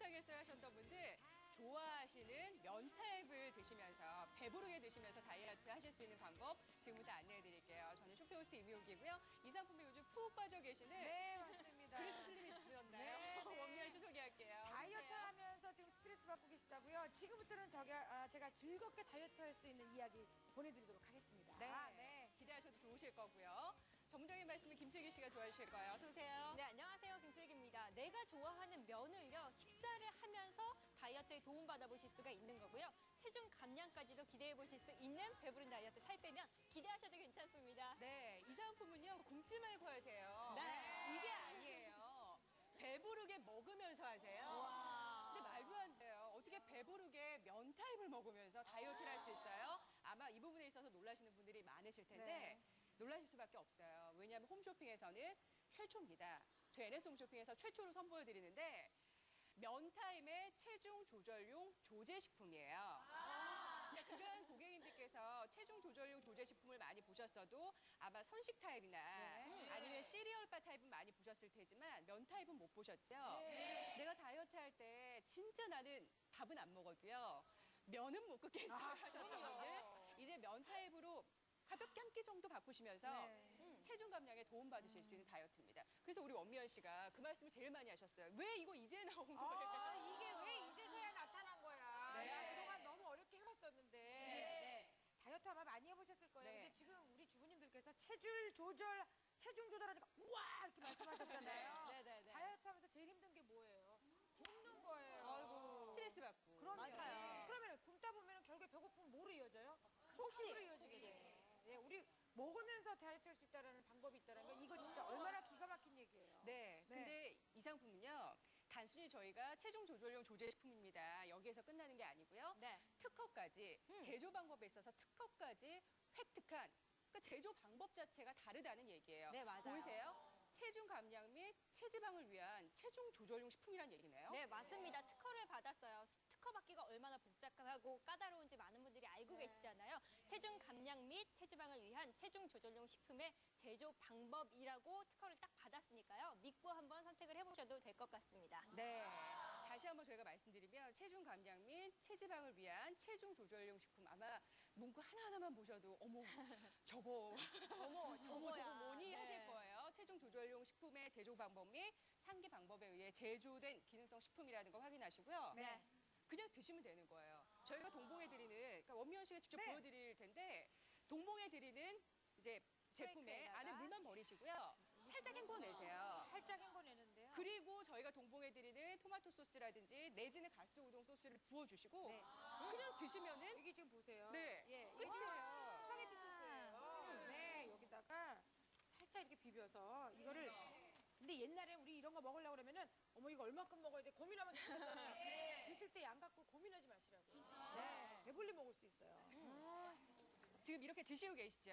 못하겠어요 하셨던 분들 좋아하시는 면 타입을 드시면서 배부르게 드시면서 다이어트 하실 수 있는 방법 지금부터 안내해 드릴게요. 저는 쇼핑호스트 이미옥이고요. 이 상품에 요즘 푹 빠져 계시는 네, 맞습니다. 그래서 슬림이 주셨나요? 네, 네. 원미연 씨 소개할게요. 다이어트 보세요. 하면서 지금 스트레스 받고 계시다고요? 지금부터는 제가 즐겁게 다이어트 할 수 있는 이야기 보내드리도록 하겠습니다. 네. 기대하셔도 좋으실 거고요. 전문적인 말씀은 김슬기 씨가 도와주실 거예요. 어서 오세요. 네, 안녕하세요. 김슬기입니다. 내가 좋아하는 면을요, 식사를 하면서 다이어트에 도움받아 보실 수가 있는 거고요. 체중 감량까지도 기대해 보실 수 있는 배부른 다이어트 살 빼면 기대하셔도 괜찮습니다. 네, 이 상품은요, 굶지 말고 하세요. 네. 이게 아니에요. 배부르게 먹으면서 하세요. 와. 근데 말도 안 돼요. 어떻게 배부르게 면 타입을 먹으면서 다이어트를 할 수 있어요? 아마 이 부분에 있어서 놀라시는 분들이 많으실 텐데 네. 놀라실 수밖에 없어요. 왜냐하면 홈쇼핑에서는 최초입니다. 저희 NS 홈쇼핑에서 최초로 선보여드리는데 면 타임의 체중 조절용 조제식품이에요. 근데 그간 고객님들께서 체중 조절용 조제식품을 많이 보셨어도 아마 선식 타입이나 아니면 시리얼바 타입은 많이 보셨을 테지만 면 타입은 못 보셨죠? 내가 다이어트 할 때 진짜 나는 밥은 안 먹어도요. 면은 못 끊겠어요 하셨던 분들 이제 면 타입으로 가볍게 한 끼 정도 바꾸시면서 체중 감량에 도움받으실 수 있는 다이어트입니다. 그래서 우리 원미연 씨가 그 말씀을 제일 많이 하셨어요. 왜 이거 이제 나온 거예요? 이게 왜 이제서야 나타난 거야? 네. 야, 그동안 너무 어렵게 해왔었는데. 다이어트 아마 많이 해보셨을 거예요. 네. 근데 지금 우리 주부님들께서 체중 조절하니까 우와 이렇게 말씀하셨잖아요. 네. 다이어트 하면서 제일 힘든 게 뭐예요? 굶는 거예요. 아이고, 스트레스 받고. 그럼요. 맞아요. 그러면 굶다 보면 결국에 배고픔은 뭐로 이어져요? 혹시 폭식으로 이어지게 돼요. 예, 우리 먹으면서 다이어트 할 수 있다는 방법이 있다는 건 이거 진짜 얼마나 기가 막힌 얘기예요. 네, 근데 이 상품은요. 단순히 저희가 체중 조절용 조제식품입니다. 여기에서 끝나는 게 아니고요. 네. 특허까지, 제조 방법에 있어서 특허까지 획득한 그 제조 방법 자체가 다르다는 얘기예요. 네, 맞아요. 보이세요? 체중 감량 및 체지방을 위한 체중 조절용 식품이란 얘기네요. 네, 맞습니다. 특허를 받았어요. 특허 받기가 얼마나 복잡하고 까다로운지 많은 분들이 알고 계시잖아요. 체중 감량 및 체지방을 위한 체중 조절용 식품의 제조 방법이라고 특허를 딱 받았으니까요. 믿고 한번 선택을 해보셔도 될 것 같습니다. 네, 다시 한번 저희가 말씀드리면 체중 감량 및 체지방을 위한 체중 조절용 식품 아마 문구 하나하나만 보셔도 어머 저거 저거 뭐니 네. 하실 거예요. 체중 조절용 식품의 제조 방법 및 상기 방법에 의해 제조된 기능성 식품이라는 거 확인하시고요. 네. 그냥 드시면 되는 거예요. 저희가 동봉해드리는, 그러니까 원미연 씨가 직접 네. 보여드릴 텐데 동봉해드리는 이제 제품에 프레이크에다가. 안에 물만 버리시고요. 살짝 헹궈내세요. 살짝 헹궈내는데요. 그리고 저희가 동봉해드리는 토마토 소스라든지 내지는 가스 우동 소스를 부어주시고 네. 그냥 드시면은 여기 지금 보세요. 네, 예, 끝이에요. 스파게티 소스예요. 네, 여기다가 살짝 이렇게 비벼서 이거를 근데 옛날에 우리 이런 거 먹으려고 그러면은 어머 이거 얼마큼 먹어야 돼 고민하면서 드셨잖아요. 드실 때 양 갖고 고민하지 마시라고. 진짜. 네, 배불리 먹을 수 있어요. 지금 이렇게 드시고 계시죠?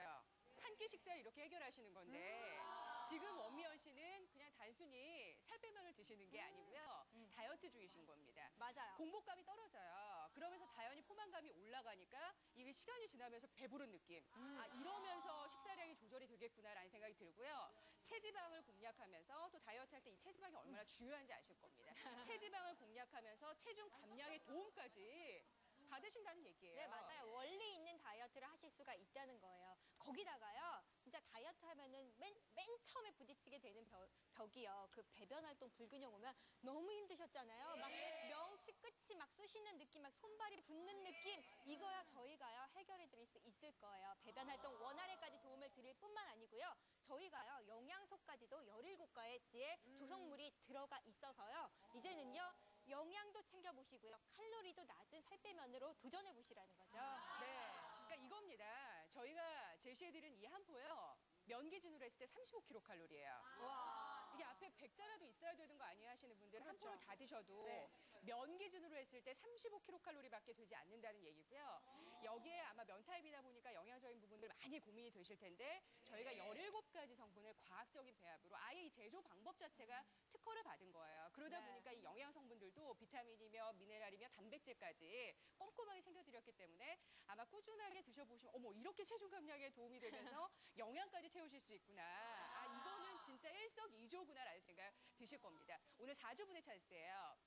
한 끼 식사를 이렇게 해결하시는 건데 지금 원미연 씨는 그냥 단순히 살 빼면을 드시는 게 아니고요. 다이어트 중이신 겁니다. 맞아요. 공복감이 떨어져요. 그러면서 자연히 포만감이 올라가니까 이게 시간이 지나면서 배부른 느낌. 아, 이러면서 식사량이 조절이 되겠구나라는 생각이 들고요. 체지방을 공략하면서 또 다이어트 할 때 이 체지방이 얼마나 중요한지 아실 겁니다. 체지방을 공략하면서 체중 감량의 도움까지 받으신다는 얘기예요. 네, 맞아요. 원리 있는 다이어트를 하실 수가 있다는 거예요. 거기다가요, 진짜 다이어트 하면은 맨 처음에 부딪히게 되는 벽이요. 그 배변 활동 불균형 오면 너무 힘드셨잖아요. 막 명치 끝이 막 쑤시는 느낌, 막 손발이 붓는 느낌. 이거야 저희가요, 해결해 드릴 수 있을 거예요. 배변 활동 원활에까지 도움을 드릴 뿐만 아니고요. 저희가요, 영양소까지도 17가지의 조성물이 들어가 있어서요. 이제는요, 영양도 챙겨보시고요. 칼로리도 낮은 살 빼면으로 도전해보시라는 거죠. 네, 그러니까 이겁니다. 저희가 제시해드린 이 한 포요. 면 기준으로 했을 때 35kcal이에요. 와. 이게 앞에 백자라도 있어야 되는 거 아니에요 하시는 분들은 한 그렇죠. 포를 다 드셔도 네. 면 기준으로 했을 때 35kcal밖에 되지 않는다는 얘기고요. 여기에 아마 면 타입이다 보니까 영양적인 부분들 많이 고민이 되실 텐데 저희가 17가지 성분을 과학적인 배합으로 아예 이 제조 방법 자체가 특허를 받은 거예요. 그러다 네. 보니까 이 영양 성분들도 비타민이며 미네랄이며 단백질까지 꼼꼼하게 챙겨드렸기 때문에 아마 꾸준하게 드셔보시면 어머 이렇게 체중 감량에 도움이 되면서 영양까지 채우실 수 있구나. 아 이거는 진짜 일석이조구나라는 생각 드실 겁니다. 오늘 4주분의 찬스예요.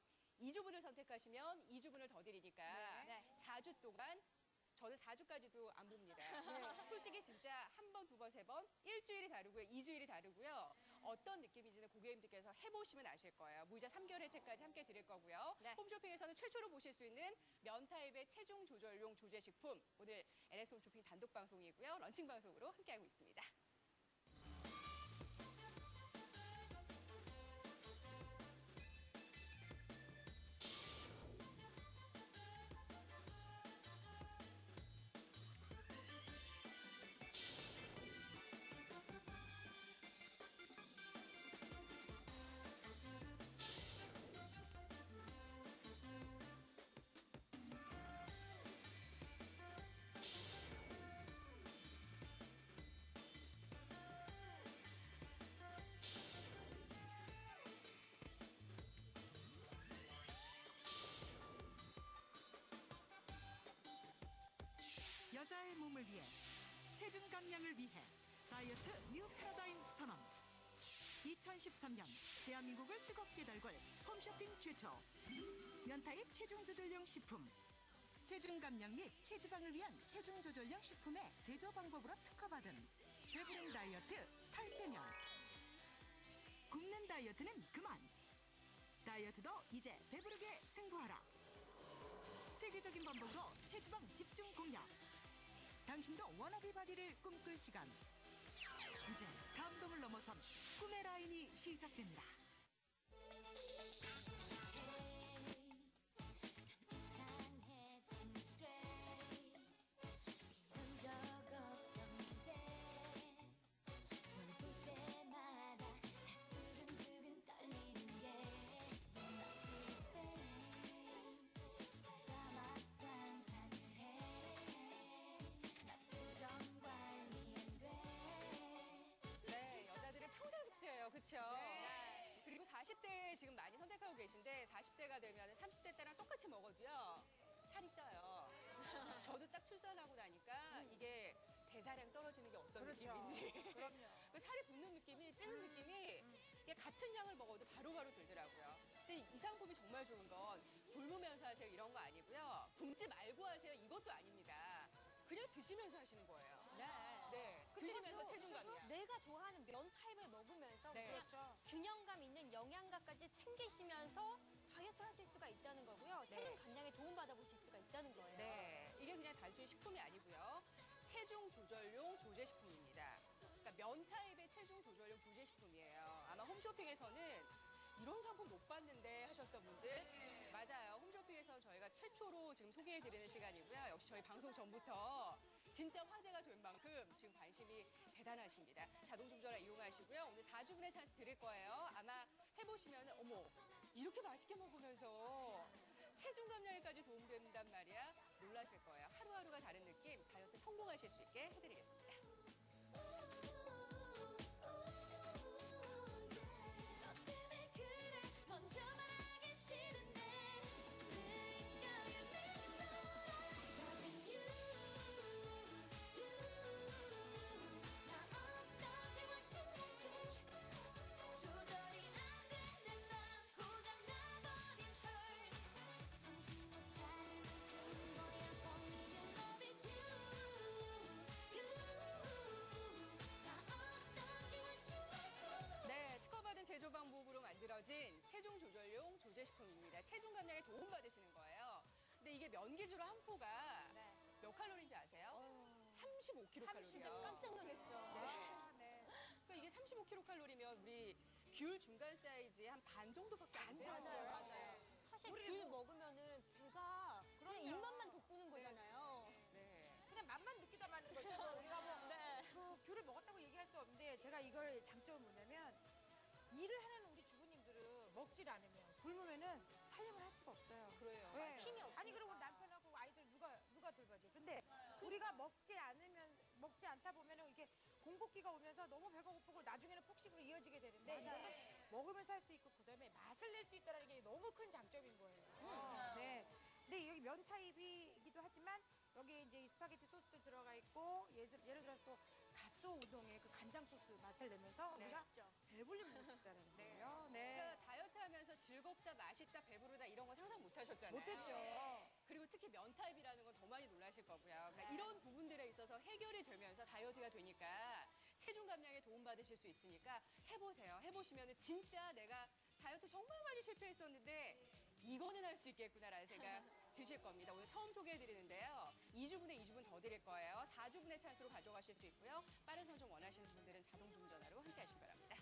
2주분을 선택하시면 2주분을 더 드리니까 네. 4주 동안 저는 4주까지도 안 봅니다. 솔직히 진짜 한 번, 두 번, 세 번, 일주일이 다르고요, 2주일이 다르고요. 어떤 느낌인지는 고객님들께서 해보시면 아실 거예요. 무이자 3개월 혜택까지 함께 드릴 거고요. 네. 홈쇼핑에서는 최초로 보실 수 있는 면타입의 체중 조절용 조제식품. 오늘 LS 홈쇼핑 단독 방송이고요. 런칭 방송으로 함께하고 있습니다. 여자의 몸을 위해 체중 감량을 위해 다이어트 뉴 패러다임 선언. 2013년 대한민국을 뜨겁게 달굴 홈쇼핑 최초 면타입 체중 조절용 식품. 체중 감량 및 체지방을 위한 체중 조절용 식품의 제조 방법으로 특허받은 배부른 다이어트 살 빼면. 굶는 다이어트는 그만. 다이어트도 이제 배부르게 승부하라. 체계적인 방법으로 체지방 집중 공략. 당신도 워너비 바디를 꿈꿀 시간. 이제 감동을 넘어선 꿈의 라인이 시작됩니다. 네, 여자들의 평생 숙제예요. 그렇죠? 그리고 40대 지금 많이 선택하고 계신데 40대가 되면 30대 때랑 똑같이 먹어도요. 살이 쪄요. 저도 딱 출산하고 나니까 이게 대사량 떨어지는 게 어떤 느낌인지. 그럼요. 그 살이 붙는 느낌이, 찌는 느낌이 이게 같은 양을 먹어도 바로바로 들더라고요. 근데 이 상품이 정말 좋은 건 굶으면서 하세요 이런 거 아니고요. 굶지 말고 하세요 이것도 아닙니다. 그냥 드시면서 하시는 거예요. 네, 드시면서 체중 감량. 내가 좋아하는 면 타입을 먹으면서 네. 그냥 그렇죠. 균형감 있는 영양가까지 챙기시면서 다이어트를 하실 수가 있다는 거고요. 네. 체중 감량에 도움받아보실 수가 있다는 거예요. 네, 이게 그냥 단순히 식품이 아니고요. 체중 조절용 조제식품입니다. 그러니까 면 타입의 체중 조절용 조제식품이에요. 아마 홈쇼핑에서는 이런 상품 못 봤는데 하셨던 분들 맞아요. 홈쇼핑에서 저희가 최초로 지금 소개해드리는 시간이고요. 역시 저희 방송 전부터 진짜 화제가 된 만큼 지금 관심이 대단하십니다. 자동 조절을 이용하시고요. 오늘 4주분의 찬스 드릴 거예요. 아마 해보시면 어머 이렇게 맛있게 먹으면서 체중 감량에까지 도움된단 말이야. 놀라실 거예요. 하루하루가 다른 느낌 다이어트 성공하실 수 있게 해드리겠습니다. 먼저 말하기 싫은데 느껴요 Loving you 나 어떻게 멋있는지 조절이 안 되는 맘 고장 나버린 헐 정신 못 차릴 만큼 뭐야 뻥이는 Love is you 나 어떻게 멋있는지 네, 특허받은 제조 방법으로 만들어진 체중 조절용 조제식품입니다. 체중 감량에 도움받으시는 거예요. 근데 이게 면기주로 한 포가 몇 칼로리인지 아세요? 35kcal. 진짜 깜짝 놀랐죠. 네. 그러니까 이게 35kcal면 우리 귤 중간 사이즈의 한 반 정도밖에 안 돼요. 맞아요. 사실 귤 먹으면은 배가 그냥 그럼요. 입맛만 돋구는 거잖아요. 네. 그냥 맛만 느끼다 마는 거죠. 우리가 뭐 네. 그 귤을 먹었다고 얘기할 수 없는데 제가 이걸 장점은 뭐냐면 일을 하는 우리 주부님들은 먹질 않으면 굶으면은 살림을 할 수가 없어요. 그래요. 네. 맞아요. 힘이 없으니까. 아니 그리고 남편하고 아이들 누가 돌봐지? 근데 우리가 먹지 않다 보면은 이게 공복기가 오면서 너무 배가 고프고 나중에는 폭식으로 이어지게 되는데 이거는 먹으면서 할 수 있고 그다음에 맛을 낼 수 있다는 게 너무 큰 장점인 거예요. 네. 근데 여기 면 타입이기도 하지만 여기 이제 이 스파게티 소스도 들어가 있고 예를 들어서 또 갓소 우동의 그 간장 소스 맛을 내면서 우리가 맛있죠. 배불리 먹을 수 있다는 거예요. 네. 그러니까 다이어트 하면서 즐겁다, 맛있다, 배부르다 이런 거 상상 못 하셨잖아요. 못했죠. 그리고 특히 면 타입이라는 건 더 많이 놀라실 거고요. 그러니까 이런 부분들에 있어서 해결이 되면서 다이어트가 되니까 체중 감량에 도움받으실 수 있으니까 해보세요. 해보시면 진짜 내가 다이어트 정말 많이 실패했었는데 이거는 할 수 있겠구나라는 생각 드실 겁니다. 오늘 처음 소개해드리는데요. 2주분에 2주분 더 드릴 거예요. 4주분의 찬스로 가져가실 수 있고요. 빠른 선점 원하시는 분들은 자동 주문전화로 함께 하시기 바랍니다.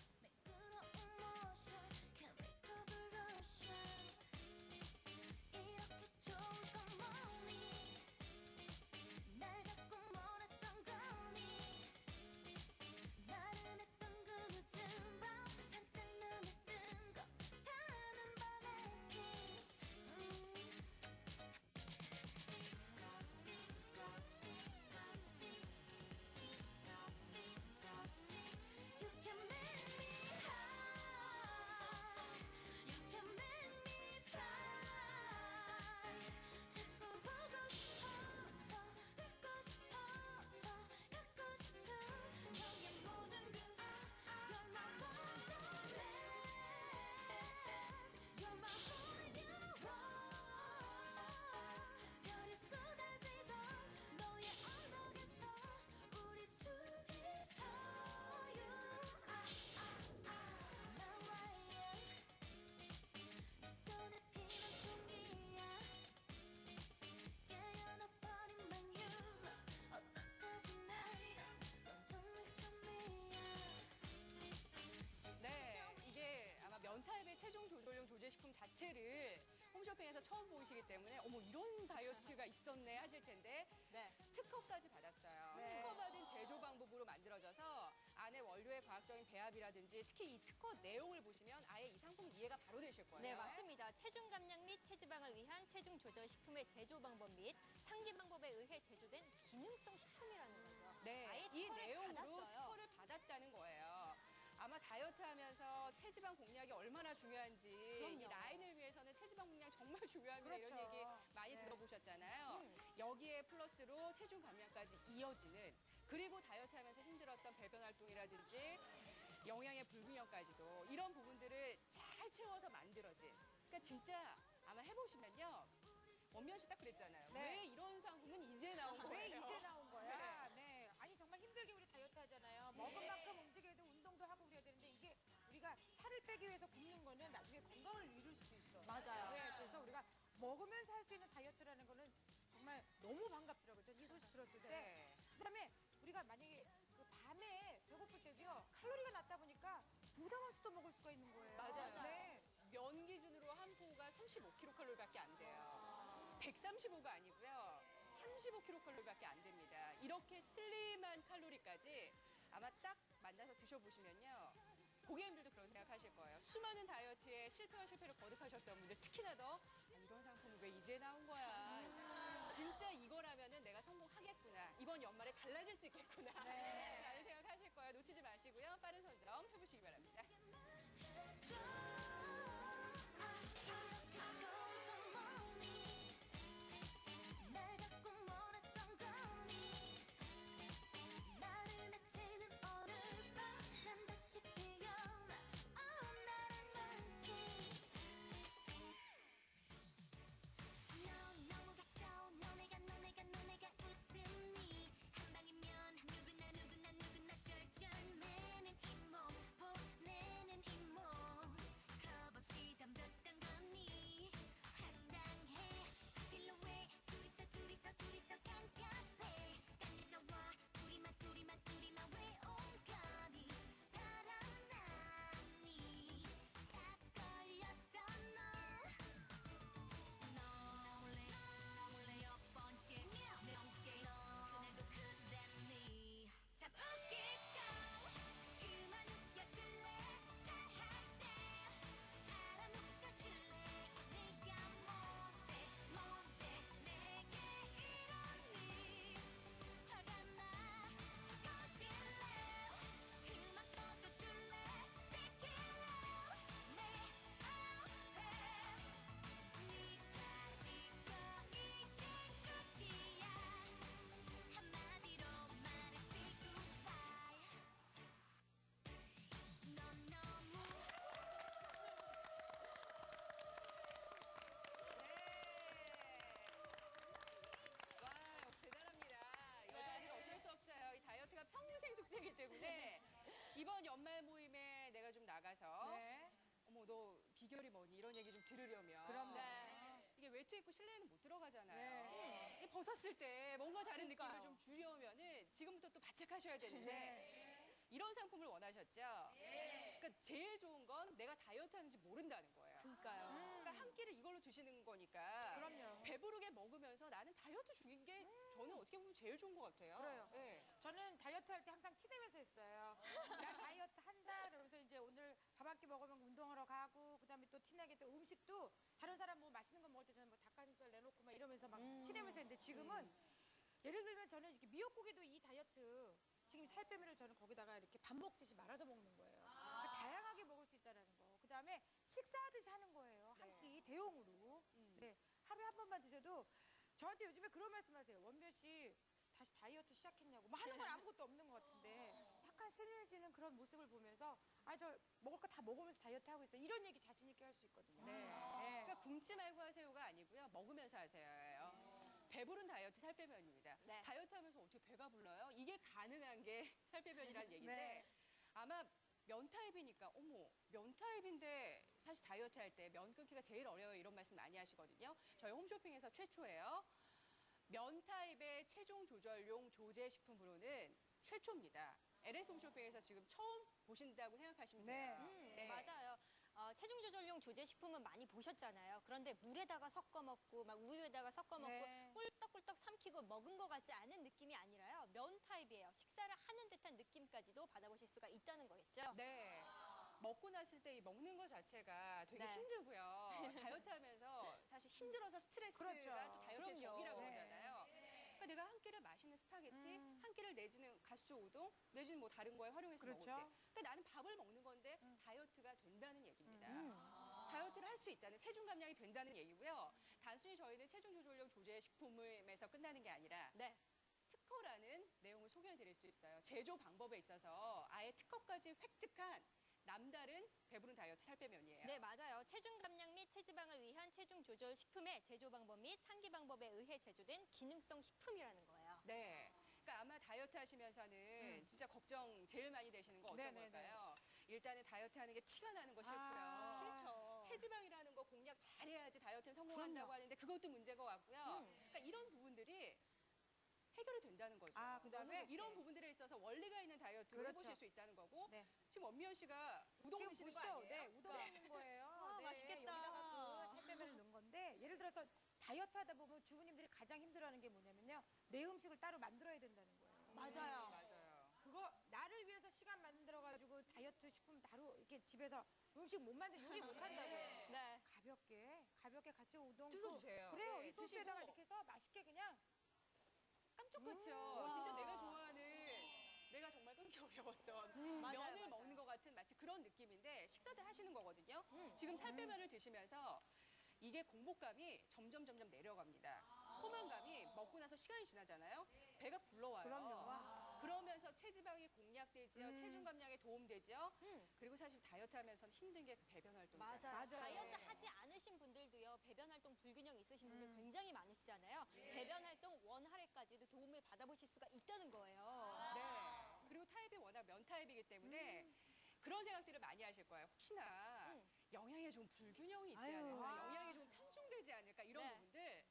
이렇게 좋은 건 뭐니 날 갖고 몰았던 거니 나른했던 그 늦은 밤 반짝 눈에 뜬 거 단한 번의 kiss You can make me high You can make me fly 자꾸 보고 싶어서 듣고 싶어서 갖고 싶은 너의 모든 그 You're my wonderland You're my holy world 별이 쏟아지던 너의 언덕에서 우리 둘이서 나와의 네 손에 피는 송이야 깨어나버린 만 you 어떡하지 나야 넌 정말 처음이야 네, 이게 아마 면 타입의 체중 조절용 조제식품 자체를 홈쇼핑에서 처음 보이시기 때문에 어머 이런 다이어트가 있었네 하실 텐데 네. 특허까지 받았어요. 네. 특허받은 제조 방법으로 만들어져서 안에 원료의 과학적인 배합이라든지 특히 이 특허 내용을 보시면 아예 이 상품 이해가 바로 되실 거예요. 네, 맞습니다. 체중 감량 및 체지방을 위한 체중 조절 식품의 제조 방법 및 상기 방법에 의해 제조된 기능성 식품이라는 거죠. 네, 아예 이 특허를 내용으로 받았어요. 특허를 받았다는 거예요. 아마 다이어트 하면서 체지방 공략이 얼마나 중요한지 그럼요. 이 라인을 위해서는 체지방 공략 정말 중요합니다. 이런 그렇죠. 얘기 많이 네. 들어보셨잖아요. 여기에 플러스로 체중 감량까지 이어지는 그리고 다이어트 하면서 힘들었던 배변 활동이라든지 영양의 불균형까지도 이런 부분들을 잘 채워서 만들어진 그러니까 진짜 아마 해보시면요. 원면 씨 딱 그랬잖아요. 네. 왜 이런 상품은 이제 나온 거예요? 왜 이제 나온 거야? 네. 아니 정말 힘들게 우리 다이어트 하잖아요. 먹은 만큼 움직여야 되고 운동도 하고 그래야 되는데 이게 우리가 살을 빼기 위해서 굶는 거는 나중에 건강을 잃을 수도 있어. 맞아요. 네. 그래서 우리가 먹으면서 할 수 있는 다이어트라는 거는 정말 너무 반갑더라고요. 전 이 소식 들었을 때. 네. 그다음에 우리가 만약에 그 밤에 배고플 때도요. 칼로리가 낮다 보니까 부담 없이 또 먹을 수가 있는 거예요. 맞아요. 네. 면 기준으로 한 포가 35kcal밖에 안 돼요. 135가 아니고요. 35kcal밖에 안 됩니다. 이렇게 슬림한 칼로리까지 아마 딱 만나서 드셔보시면요. 고객님들도 그런 생각하실 거예요. 수많은 다이어트에 실패와 실패를 거듭하셨던 분들 특히나 더 이런 상품은 왜 이제 나온 거야. 진짜 이거라면은 내가 성공하겠구나. 이번 연말에 달라질 수 있겠구나. 라는 생각하실 거예요. 놓치지 마시고요. 빠른 선점 해보시기 바랍니다. 이렇게 좋은 건 뭐니 날 갖고 몰았던 거니 나른해지는 오늘 밤난 다시 피어나 나란 kiss 넌 넘어갔어 너네가 웃음니 한 방이면 누구나 쩔쩔매는 이 몸 보내는 이 몸 들으려면. 그럼요. 이게 외투 입고 실내에는 못 들어가잖아요. 네. 이 벗었을 때 뭔가 다른 느낌을 그러니까요. 좀 주려면은 지금부터 또 바짝 하셔야 되는데 네. 이런 상품을 원하셨죠? 그러니까 제일 좋은 건 내가 다이어트 하는지 모른다는 거예요. 그러니까요. 그러니까 한 끼를 이걸로 드시는 거니까 그럼요. 배부르게 먹으면서 나는 다이어트 중인 게 저는 어떻게 보면 제일 좋은 것 같아요. 그래요. 네. 저는 다이어트 할 때 항상 티내면서 했어요. 나 다이어트 한다. 그러면서 이제 오늘 밥 한 끼 먹으면 운동하러 가고, 그다음에 또 티나게 또 음식도 다른 사람 뭐 맛있는 거 먹을 때 저는 뭐 닭가슴살 내놓고 막 이러면서 막 티내면서 했는데 지금은 예를 들면 저는 이렇게 미역국에도 이 다이어트 지금 살 빼면을 저는 거기다가 이렇게 밥 먹듯이 말아서 먹는 거예요. 그러니까 다양하게 먹을 수 있다는 거. 그다음에 식사하듯이 하는 거예요. 한 끼 대용으로. 네. 하루에 한 번만 드셔도 저한테 요즘에 그런 말씀하세요. 원별 씨 다시 다이어트 시작했냐고. 뭐 하는 건 아무것도 없는 것 같은데 약간 스릴해지는 그런 모습을 보면서 아 저 먹을 거 다 먹으면서 다이어트 하고 있어요. 이런 얘기 자신 있게 할 수 있거든요. 네. 네. 그러니까 굶지 말고 하세요가 아니고요. 먹으면서 하세요예요. 배부른 다이어트 살 빼면입니다. 네. 다이어트 하면서 어떻게 배가 불러요? 이게 가능한 게 살 빼면이라는 얘기인데 네. 아마 면 타입이니까 어머 면 타입인데 사실 다이어트 할 때 면 끊기가 제일 어려워요. 이런 말씀 많이 하시거든요. 저희 홈쇼핑에서 최초예요. 면 타입의 체중 조절용 조제 식품으로는 최초입니다. LS 홈쇼핑에서 지금 처음 보신다고 생각하시면 돼요. 네. 맞아요. 체중 조절용 조제 식품은 많이 보셨잖아요. 그런데 물에다가 섞어 먹고 막 우유에다가 섞어 먹고 네. 꿀떡꿀떡 삼키고 먹은 것 같지 않은 느낌이 아니라요. 면 타입이에요. 식사를 하는 듯한 느낌까지도 받아보실 수가 있다는 거겠죠. 네. 먹고 났을 때 이 먹는 것 자체가 되게 네. 힘들고요. 다이어트 하면서 사실 힘들어서 스트레스가 그렇죠. 또 다이어트의 그럼요. 적이라고 네. 그러잖아요. 그러니까 내가 한 끼를 맛있는 스파게티, 한 끼를 내지는 가스 우동, 내지는 뭐 다른 거에 활용해서 그렇죠. 먹을 때. 그러니까 나는 밥을 먹는 건데 다이어트가 된다는 얘기입니다. 다이어트를 할 수 있다는 체중 감량이 된다는 얘기고요. 단순히 저희는 체중 조절용 조제 식품에서 끝나는 게 아니라 네. 특허라는 내용을 소개해 드릴 수 있어요. 제조 방법에 있어서 아예 특허까지 획득한 남다른 배부른 다이어트 살 빼면이에요. 네, 맞아요. 체중 감량 및 체지방을 위한 체중 조절 식품의 제조 방법 및 상기 방법에 의해 제조된 기능성 식품이라는 거예요. 네. 그러니까 아마 다이어트 하시면서는 진짜 걱정 제일 많이 되시는 거 어떤 네네네. 걸까요? 일단은 다이어트 하는 게 티가 나는 거 싫고요. 아, 싫죠. 체지방이라는 거 공략 잘해야지 다이어트는 성공한다고 그럼요. 하는데 그것도 문제인 것 같고요. 그러니까 이런 부분들이 해결이 된다는 거죠. 아, 그다음에 이런 부분들에 있어서 원리가 있는 다이어트를 그렇죠. 해보실 수 있다는 거고 네. 지금 원미연 씨가 우동 지금 드시는 거 보시죠? 아니에요? 네, 우동 먹는 거예요. 와, 네, 맛있겠다. 여기다가 그 살빼면을 넣은 건데 예를 들어서 다이어트 하다 보면 주부님들이 가장 힘들어하는 게 뭐냐면요. 내 음식을 따로 만들어야 된다는 거예요. 맞아요. 맞아요. 그거 나를 위해서 시간 만들어가지고 다이어트 식품 따로 이렇게 집에서 음식 못 만들 요리 못 한다고요. 네. 가볍게 같이 우동 드셔주세요. 그래요. 네, 이 소스에다가 드시고. 이렇게 해서 맛있게 그냥 깜짝같죠. 진짜 내가 좋아하는 내가 정말 끊기 어려웠던 맞아요, 면을 맞아요. 먹는 것 같은 마치 그런 느낌인데 식사도 하시는 거거든요. 지금 살빼면을 드시면서 이게 공복감이 점점 내려갑니다. 포만감이 먹고 나서 시간이 지나잖아요. 배가 불러와요. 그럼요. 그러면서 체지방이 공략되지요. 체중 감량에 도움되지요. 그리고 사실 다이어트 하면서는 힘든 게 그 배변 활동이잖아요. 맞아요. 맞아요. 다이어트 하지 않으신 분들도요, 배변 활동 불균형 있으신 분들 굉장히 많으시잖아요. 배변 활동 원활에까지도 도움을 받아보실 수가 있다는 거예요. 네. 그리고 타입이 워낙 면 타입이기 때문에 그런 생각들을 많이 하실 거예요. 혹시나 영양에 좀 불균형이 있지 아유. 않을까, 영양이 좀 편중되지 않을까 이런 네. 부분들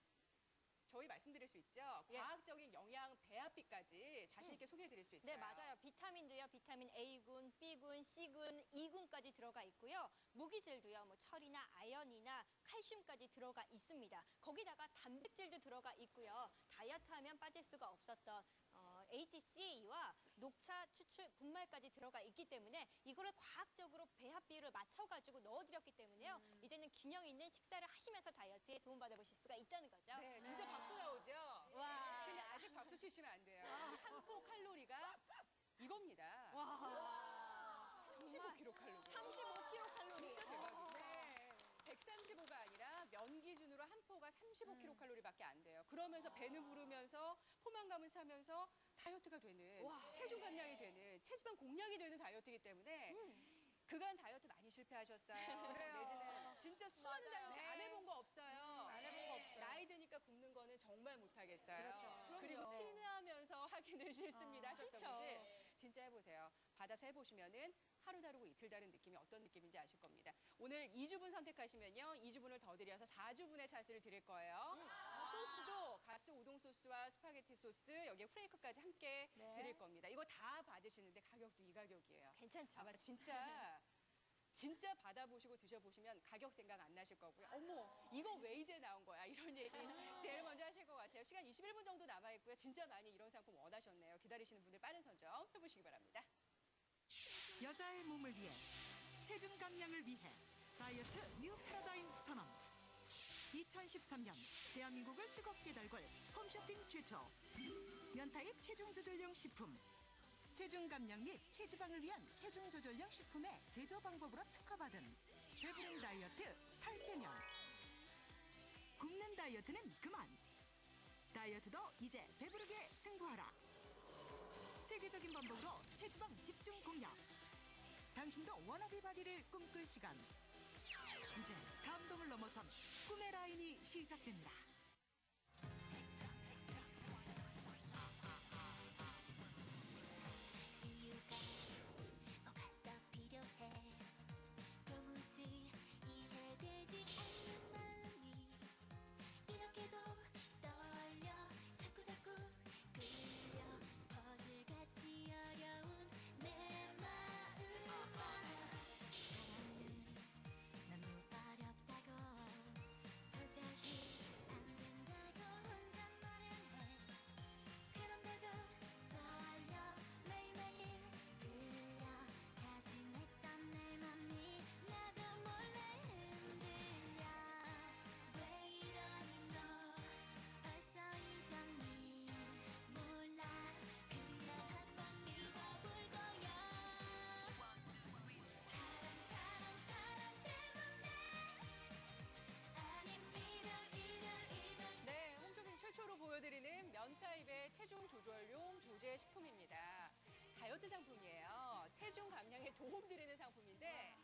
저희 말씀드릴 수 있죠. 예. 과학적인 영양 배합비까지 자신 있게 소개해 드릴 수 있어요. 네, 맞아요. 비타민도요, 비타민 A군, B군, C군, E군까지 들어가 있고요. 무기질도요, 뭐 철이나 아연이나 칼슘까지 들어가 있습니다. 거기다가 단백질도 들어가 있고요. 다이어트 하면 빠질 수가 없었던 HCA와 녹차 추출 분말까지 들어가 있기 때문에 이거를 과학적으로 배합비를 맞춰가지고 넣어드렸기 때문에요. 이제는 균형 있는 식사를 하시면서 다이어트에 도움받아 보실 수가 있다는 거죠. 네, 진짜 박수 나오죠? 와. 근데 아직 박수 치시면 안 돼요. 한 포 칼로리가 이겁니다. 와. 35kcal. 35kcal. 진짜 대박이죠. 135가 아니라 면 기준으로 한 포가 35kcal밖에 안 돼요. 그러면서 배는 부르면서 포만감은 차면서 다이어트가 되는 체중 감량이 되는 체지방 공략이 되는 다이어트이기 때문에 그간 다이어트 많이 실패하셨어요. 내지는 진짜 수많은 맞아요. 다이어트 안 해본 거 없어요. 안 해본 거 없어요. 나이 드니까 굶는 거는 정말 못하겠어요. 그렇죠. 그리고 그럼요. 티나면서 하기는 싫습니다 하셨던 싫죠. 분들 진짜 해보세요. 받아서 해보시면은 하루 다르고 이틀 다른 느낌이 어떤 느낌인지 아실 겁니다. 오늘 2주분 선택하시면요. 2주분을 더 드려서 4주분의 찬스를 드릴 거예요. 소스도 가스 우동 소스와 스파게티 소스, 여기에 프레이크까지 함께 네. 드릴 겁니다. 이거 다 받으시는데 가격도 이 가격이에요. 괜찮죠? 아마 진짜 받아보시고 드셔보시면 가격 생각 안 나실 거고요. 어머, 이거 왜 이제 나온 거야? 이런 얘기 제일 먼저 하실 것 같아요. 시간 21분 정도 남아있고요. 진짜 많이 이런 상품 원하셨네요. 기다리시는 분들 빠른 선점 해보시기 바랍니다. 여자의 몸을 위해 체중 감량을 위해 다이어트 뉴 패러다임 선언. 2013년 대한민국을 뜨겁게 달굴 홈쇼핑 최초 면타입 체중 조절용 식품. 체중 감량 및 체지방을 위한 체중 조절용 식품의 제조 방법으로 특허받은 배부른 다이어트 살 빼면. 굶는 다이어트는 그만. 다이어트도 이제 배부르게 승부하라. 체계적인 방법으로 체지방 집중 공략. 당신도 워너비 바디를 꿈꿀 시간. 이제 감동을 넘어선 꿈의 라인이 시작됩니다. 이유가 뭐가 더 필요해 도무지 이해되지 않는 마음이 이렇게도 떨려 자꾸자꾸 끌려 퍼즐같이 어려운 내 마음아 사랑은 너무 어렵다고 도저히 안 된다고 혼자 말을 해 그런데도 떨려 매일매일 끌려 다짐했던 내 맘이 나도 몰래 흔들려 왜 이러니 너 벌써 잊었니 몰라 그냥 한번 믿어볼 거야 사랑 때문에 아님 이별 네, 홈쇼핑 최초로 보여드리는 면타입의 체중 조절용 조제 식품입니다. 다이어트 상품이에요. 체중 감량에 도움드리는 상품인데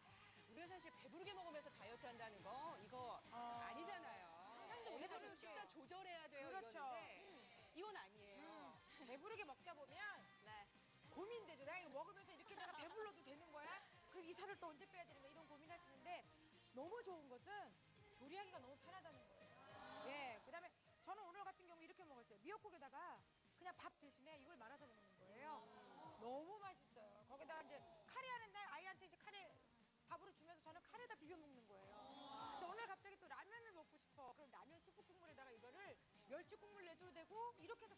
우리가 사실 배부르게 먹으면서 다이어트 한다는 거 이거 아니잖아요. 상상도 못 어느 정도 해보죠. 식사 조절해야 돼요 그렇죠. 이러는데 이건 아니에요. 배부르게 먹다 보면 네. 고민되죠. 내가 이거 먹으면서 이렇게 내가 배불러도 되는 거야? 그럼 이 살을 또 언제 빼야 되는 거야? 이런 고민하시는데 너무 좋은 것은 조리하기가 너무 편하다는 거예요. 예, 그다음에 저는 오늘 같은 경우 이렇게 먹었어요. 미역국에다가 그냥 밥 대신에 이걸 말아서 먹는 거예요. 너무 맛있어요. 거기다가 이제 카레 하는 날 아이한테 이제 카레 밥으로 주면서 저는 카레에다 비벼 먹는 거예요. 근데 오늘 갑자기 또 라면을 먹고 싶어. 그럼 라면 수프 국물에다가 이거를 멸치 국물 내도 되고 이렇게 해서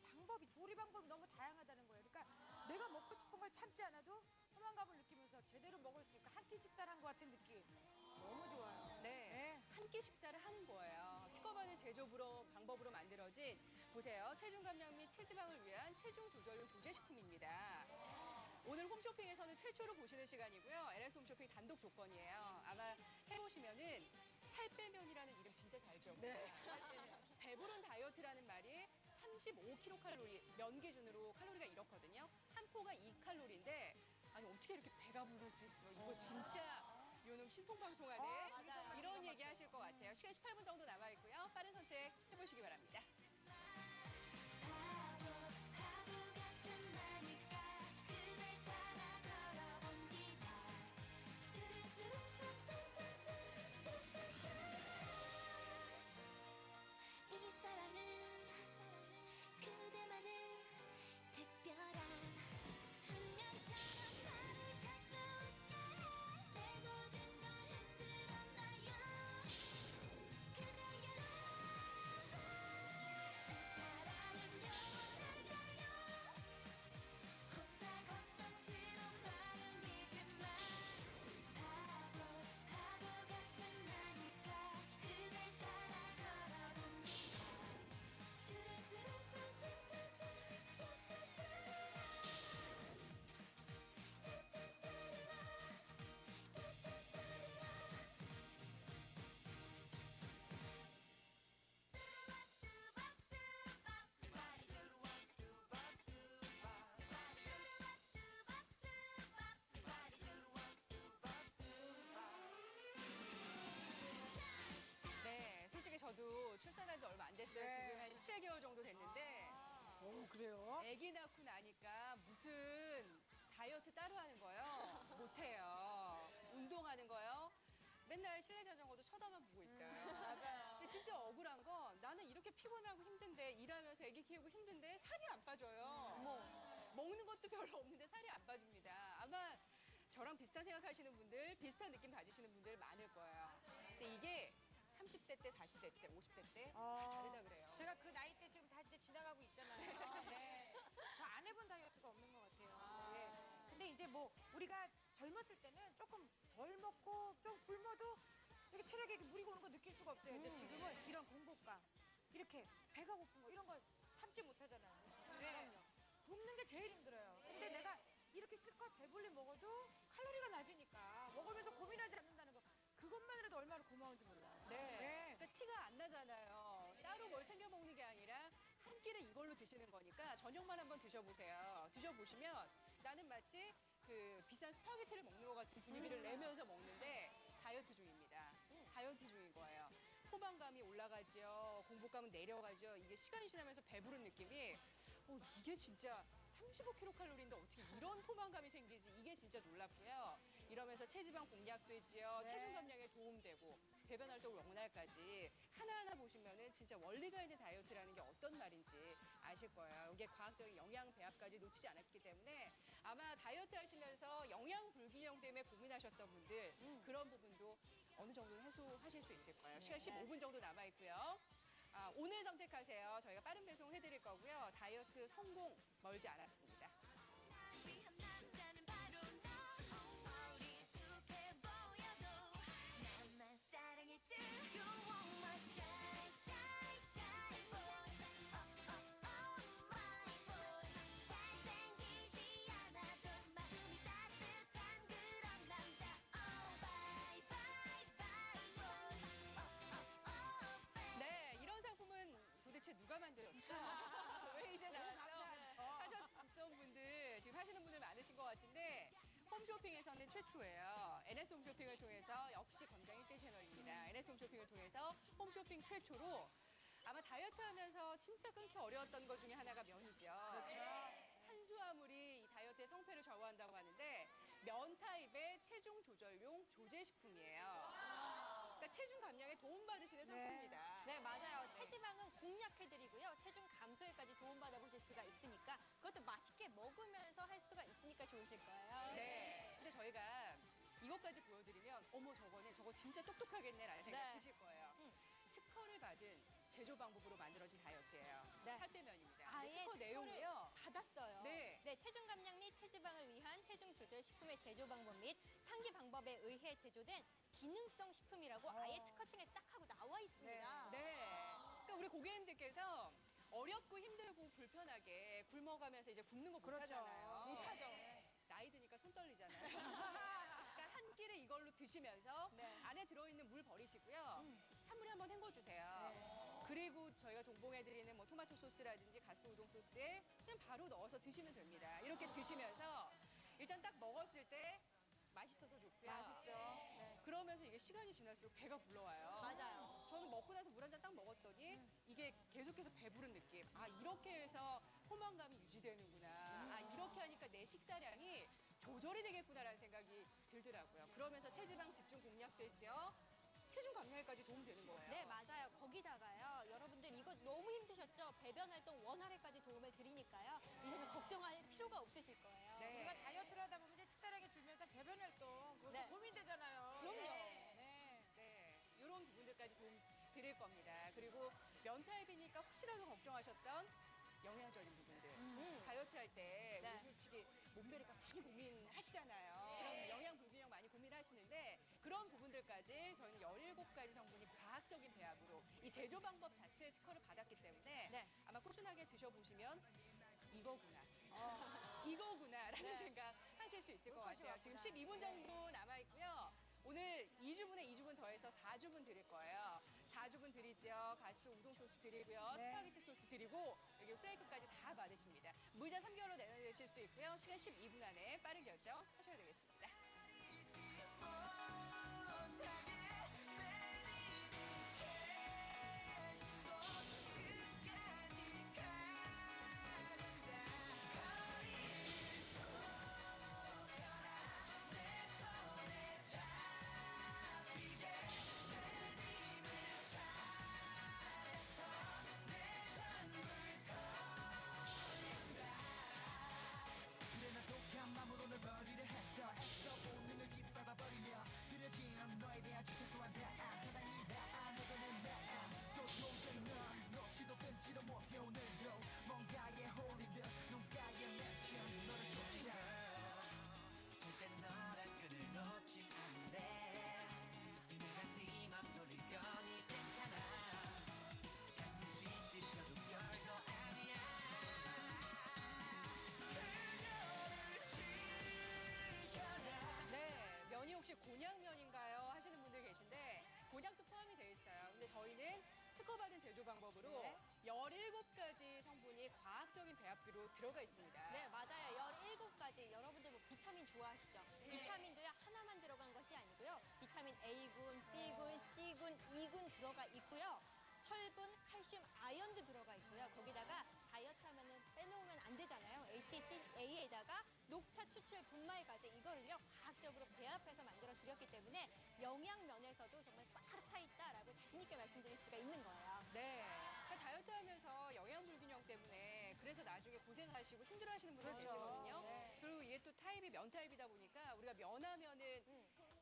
조리 방법이 너무 다양하다는 거예요. 그러니까 내가 먹고 싶은 걸 참지 않아도 포만감을 느끼면서 제대로 먹을 수 있고 한 끼 식사를 한 것 같은 느낌. 너무 좋아요. 네, 한 끼 식사를 하는 거예요. 특허받은 제조부로 방법으로 만들어진 보세요. 체중 감량 및 체지방을 위한 체중 조절용 조제 식품입니다. 오늘 홈쇼핑에서는 최초로 보시는 시간이고요. LS 홈쇼핑 단독 조건이에요. 아마 해보시면은 살 빼면이라는 이름 진짜 잘 지었고 네. 배부른 다이어트라는 말이 35kcal 면 기준으로 칼로리가 이렇거든요. 한 포가 2칼로리인데 아니 어떻게 이렇게 배가 부를 수 있어? 이거 진짜 요놈 신통방통하네. 맞아요. 이런 얘기 하실 것 같아요. 시간 18분 정도 남아있고요. 빠른 선택 해보시기 바랍니다. 바보 같은 나니까 그댈 따라 걸어봅니다 이 사랑은 그대만은 특별한 운명처럼 나를 자꾸 웃게 해 내 모든 걸 흔들었나요 그대여 사랑은 영원할까요 혼자 걱정스러운 마음이지만 바보 같은 나니까 그댈 따라 걸어봅니다 네, 솔직히 저도 출산한 지 얼마 안 됐어요. 네. 지금 한 17개월 정도 됐는데 오, 그래요? 아기 낳고 나니까 무슨 다이어트 따로 하는 거요? 못해요. 운동하는 거요. 맨날 실내 자전거도 쳐다만 보고 있어요. 맞아요. 근데 진짜 억울한 건 나는 이렇게 피곤하고 힘든데 일하면서 애기 키우고 힘든데 살이 안 빠져요. 먹는 것도 별로 없는데 살이 안 빠집니다. 아마 저랑 비슷한 생각하시는 분들, 비슷한 느낌 가지시는 분들 많을 거예요. 근데 이게 30대 때, 40대 때, 50대 때 다 다르다 그래요. 제가 그 나이 때 지금 다 이제 지나가고 있잖아요. 네. 저 안 해본 다이어트가 없는 것 같아요. 예. 근데 이제 뭐 우리가 젊었을 때는 조금 덜 먹고 좀 굶어도 이렇게 체력에 이렇게 무리가 오는 거 느낄 수가 없어요. 근데 지금은 이런 공복감, 이렇게 배가 고픈 거 이런 거 참지 못하잖아요. 네. 굶는 게 제일 힘들어요. 근데 내가 이렇게 실컷 배불리 먹어도 칼로리가 낮으니까 먹으면서 고민하지 않는다는 거 그것만으로도 얼마나 고마운지 몰라요. 네. 그러니까 티가 안 나잖아요. 따로 뭘 챙겨 먹는 게 아니라 한 끼를 이걸로 드시는 거니까 저녁만 한번 드셔보세요. 드셔보시면 나는 마치 그 비싼 스파게티를 먹는 것 같은 분위기를 내면서 먹는데 다이어트 중입니다. 다이어트 중인 거예요. 포만감이 올라가지요. 공복감은 내려가죠. 이게 시간이 지나면서 배부른 느낌이 이게 진짜 35kcal인데 어떻게 이런 포만감이 생기지? 이게 진짜 놀랍고요. 이러면서 체지방 공략되지요. 체중 감량에 도움되고 배변 활동 원활까지 하나하나 보시면은 진짜 원리가 있는 다이어트라는 게 어떤 말인지 아실 거예요. 이게 과학적인 영양 배합까지 놓치지 않았기 때문에 아마 다이어트 하시면서 영양 불균형 때문에 고민하셨던 분들 그런 부분도 어느 정도는 해소하실 수 있을 거예요. 시간 15분 정도 남아 있고요. 오늘 선택하세요. 저희가 빠른 배송 해드릴 거고요. 다이어트 성공 멀지 않았습니다. 위한 남자는 바로 너 어리숙해 보여도 나만 사랑해줘 You want my shine shine shine boy Oh my boy 잘생기지 않아도 마음이 따뜻한 그런 남자 Oh bye bye bye boy baby 네, 이런 상품은 도대체 누가 만들었어? 왜 이제 나왔어? 하셨던 분들, 지금 하시는 분들 많으신 것 같은데 홈쇼핑에서는 최초예요. NS 홈쇼핑을 통해서 역시 건강 1대 채널입니다. NS 홈쇼핑을 통해서 홈쇼핑 최초로 아마 다이어트 하면서 진짜 끊기 어려웠던 것 중에 하나가 면이죠. 탄수화물이 이 다이어트의 성패를 좌우한다고 하는데 면 타입의 체중 조절용 조제식품이에요. 그러니까 체중 감량에 도움받으시는 상품입니다. 네, 맞아요. 체지방은 공략해드리고요. 체중 감소에까지 도움받아보실 수가 있으니까 그것도 맛있게 먹으면서 할 수가 있으니까 좋으실 거예요. 네. 근데 저희가 이것까지 보여드리면 저거 진짜 똑똑하겠네라는 생각 네. 드실 거예요. 특허를 받은 제조 방법으로 만들어진 다이어트예요. 네. 살빼면입니다. 근데 아예 특허 내용이요. 받았어요. 네. 체중 감량 및 체지방을 위한 체중 조절 식품의 제조 방법 및 상기 방법에 의해 제조된 기능성 식품이라고 아예 특허증에 딱 하고 나와 있습니다. 네. 그러니까 우리 고객님들께서 어렵고 힘들고 불편하게 굶어가면서 이제 굶는 거 못하잖아요. 못하죠. 나이 드니까 손 떨리잖아요. 그러니까 한 끼를 이걸로 드시면서 안에 들어있는 물 버리시고요. 찬물에 한번 헹궈주세요. 그리고 저희가 동봉해드리는 뭐 토마토 소스라든지 가스 우동 소스에 그냥 바로 넣어서 드시면 됩니다. 이렇게 드시면서 일단 딱 먹었을 때 맛있어서 좋고요. 맛있죠. 그러면서 이게 시간이 지날수록 배가 불러와요. 맞아요. 저는 먹고 나서 물 한 잔 딱 먹었더니 이게 계속해서 배부른 느낌. 이렇게 해서 포만감이 유지되는구나. 이렇게 하니까 내 식사량이 조절이 되겠구나라는 생각이 들더라고요. 그러면서 체지방 집중 공략되지요. 체중 감량에까지 도움되는 거예요. 네, 맞아요. 거기다가요. 여러분들 이거 너무 힘드셨죠? 배변 활동 원활에까지 도움을 드리니까요. 이제는 걱정할 필요가 없으실 거예요. 네. 우리가 다이어트를 하다 보면 이제 식사량이 줄면서 배변 활동 그것도 네. 고민되잖아요. 그럼요. 네. 네, 이런 부분들까지 도움 드릴 겁니다. 그리고 면 타입이니까 혹시라도 걱정하셨던 영양적인 부분들. 다이어트 할 때 네. 우리 솔직히 몸매니까 많이 고민하시잖아요. 그런 영양 불균형 많이 고민하시는데 그런 부분들까지 저희는 17가지 성분이 과학적인 배합으로 이 제조 방법 자체의 특허를 받았기 때문에 네. 아마 꾸준하게 드셔보시면 이거구나. 이거구나라는 생각 하실 수 있을 것 같아요. 지금 12분 정도 남아있고요. 오늘 2주분에 2주분 더해서 4주분 드릴 거예요. 4주분 드리죠. 가스 우동 소스 드리고요. 스파게티 소스 드리고 여기 프레이크까지 다 받으십니다. 무이자 3개월로 내놓으실 수 있고요. 시간 12분 안에 빠른 결정 하셔야 되겠습니다. 저희는 특허받은 제조 방법으로 네. 17가지 성분이 과학적인 배합비로 들어가 있습니다. 네, 맞아요. 17가지. 여러분들 뭐 비타민 좋아하시죠? 비타민도요, 하나만 들어간 것이 아니고요. 비타민 A군, B군, C군, E군 들어가 있고요. 철분, 칼슘, 아연도 들어가 있고요. 거기다가 다이어트 하면은 빼놓으면 안 되잖아요. HCA에다가 녹차 추출 분말까지 이거를요, 과학적으로 배합해서 만들어 드렸기 때문에 영양 면에서도 정말 꽉 차 있다라고 자신있게 말씀드릴 수가 있는 거예요. 네. 그러니까 다이어트 하면서 영양 불균형 때문에 그래서 나중에 고생하시고 힘들어하시는 분들 그렇죠. 계시거든요. 네. 그리고 이게 또 타입이 면 타입이다 보니까 우리가 면하면은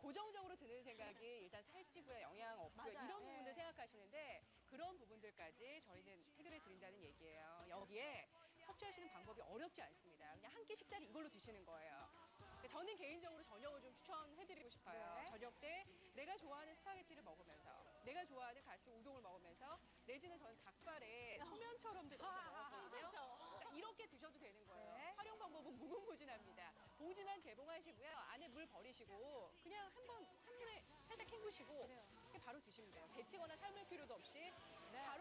고정적으로 드는 생각이 일단 살찌고요, 영양 없고요, 맞아요. 이런 네. 부분들 생각하시는데 그런 부분들까지 저희는 해결해 드린다는 얘기예요. 여기에 섭취하시는 방법이 어렵지 않습니다. 그냥 한 끼 식사를 이걸로 드시는 거예요. 그러니까 저는 개인적으로 저녁을 좀 추천해드리고 싶어요. 네. 저녁 때 내가 좋아하는 스파게티를 먹으면서 내가 좋아하는 가스 우동을 먹으면서 내지는 저는 닭발에 소면처럼도 넣어서 먹었거든요. 그러니까 이렇게 드셔도 되는 거예요. 네. 활용 방법은 무궁무진합니다. 봉지만 개봉하시고요. 안에 물 버리시고 그냥 한번 찬물에 살짝 헹구시고 그래요. 바로 드시면 돼요. 데치거나 삶을 필요도 없이 네. 바로